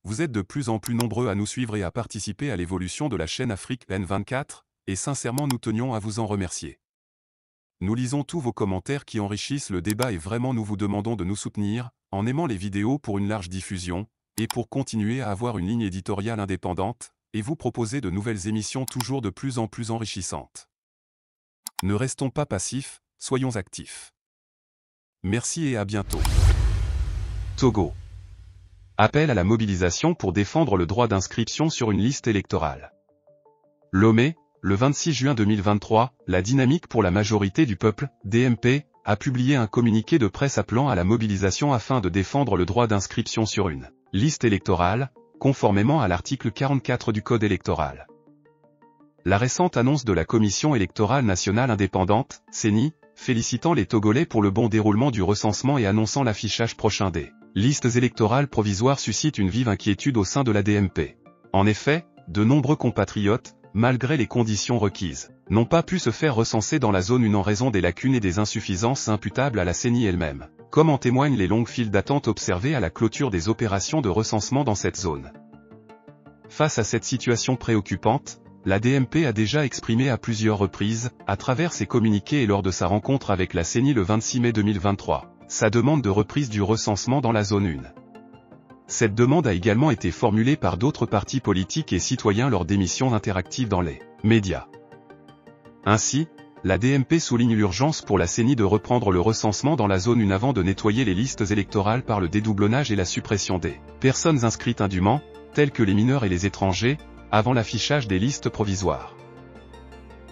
Vous êtes de plus en plus nombreux à nous suivre et à participer à l'évolution de la chaîne Afrique N24, et sincèrement nous tenions à vous en remercier. Nous lisons tous vos commentaires qui enrichissent le débat et vraiment nous vous demandons de nous soutenir, en aimant les vidéos pour une large diffusion, et pour continuer à avoir une ligne éditoriale indépendante, et vous proposer de nouvelles émissions toujours de plus en plus enrichissantes. Ne restons pas passifs, soyons actifs. Merci et à bientôt. Togo. Appel à la mobilisation pour défendre le droit d'inscription sur une liste électorale. Lomé, le 26 juin 2023, la Dynamique pour la majorité du peuple, DMP, a publié un communiqué de presse appelant à la mobilisation afin de défendre le droit d'inscription sur une liste électorale, conformément à l'article 44 du Code électoral. La récente annonce de la Commission électorale nationale indépendante, CENI, félicitant les Togolais pour le bon déroulement du recensement et annonçant l'affichage prochain des listes électorales provisoires suscite une vive inquiétude au sein de la DMP. En effet, de nombreux compatriotes, malgré les conditions requises, n'ont pas pu se faire recenser dans la zone 1 en raison des lacunes et des insuffisances imputables à la CENI elle-même, comme en témoignent les longues files d'attente observées à la clôture des opérations de recensement dans cette zone. Face à cette situation préoccupante, la DMP a déjà exprimé à plusieurs reprises, à travers ses communiqués et lors de sa rencontre avec la CENI le 26 mai 2023, sa demande de reprise du recensement dans la zone 1. Cette demande a également été formulée par d'autres partis politiques et citoyens lors d'émissions interactives dans les médias. Ainsi, la DMP souligne l'urgence pour la CENI de reprendre le recensement dans la zone 1 avant de nettoyer les listes électorales par le dédoublonnage et la suppression des personnes inscrites indûment, telles que les mineurs et les étrangers, avant l'affichage des listes provisoires.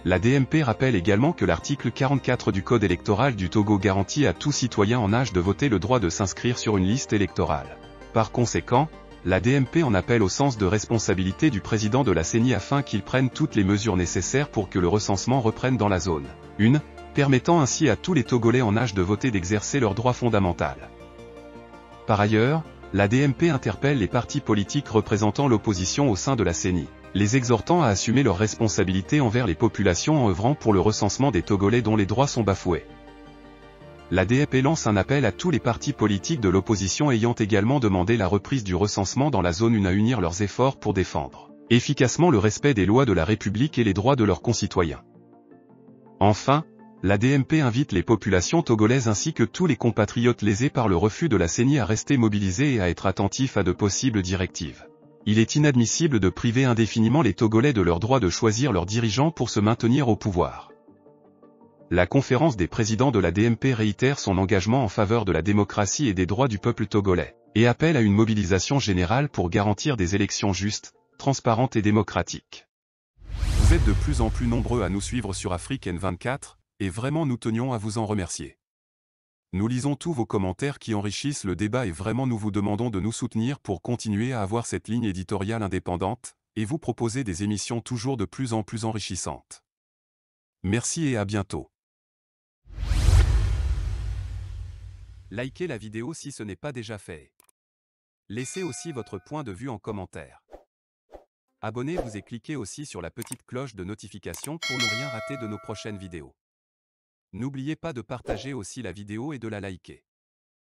La DMP rappelle également que l'article 44 du Code électoral du Togo garantit à tout citoyen en âge de voter le droit de s'inscrire sur une liste électorale. Par conséquent, la DMP en appelle au sens de responsabilité du président de la CENI afin qu'il prenne toutes les mesures nécessaires pour que le recensement reprenne dans la zone 1, permettant ainsi à tous les Togolais en âge de voter d'exercer leur droit fondamental. Par ailleurs, la DMP interpelle les partis politiques représentant l'opposition au sein de la CENI, les exhortant à assumer leurs responsabilités envers les populations en œuvrant pour le recensement des Togolais dont les droits sont bafoués. La DMP lance un appel à tous les partis politiques de l'opposition ayant également demandé la reprise du recensement dans la zone 1 à unir leurs efforts pour défendre efficacement le respect des lois de la République et les droits de leurs concitoyens. Enfin, la DMP invite les populations togolaises ainsi que tous les compatriotes lésés par le refus de la CENI à rester mobilisés et à être attentifs à de possibles directives. Il est inadmissible de priver indéfiniment les Togolais de leur droit de choisir leurs dirigeants pour se maintenir au pouvoir. La conférence des présidents de la DMP réitère son engagement en faveur de la démocratie et des droits du peuple togolais, et appelle à une mobilisation générale pour garantir des élections justes, transparentes et démocratiques. Vous êtes de plus en plus nombreux à nous suivre sur Afrique N24, et vraiment nous tenions à vous en remercier. Nous lisons tous vos commentaires qui enrichissent le débat et vraiment nous vous demandons de nous soutenir pour continuer à avoir cette ligne éditoriale indépendante, et vous proposer des émissions toujours de plus en plus enrichissantes. Merci et à bientôt. Likez la vidéo si ce n'est pas déjà fait. Laissez aussi votre point de vue en commentaire. Abonnez-vous et cliquez aussi sur la petite cloche de notification pour ne rien rater de nos prochaines vidéos. N'oubliez pas de partager aussi la vidéo et de la liker.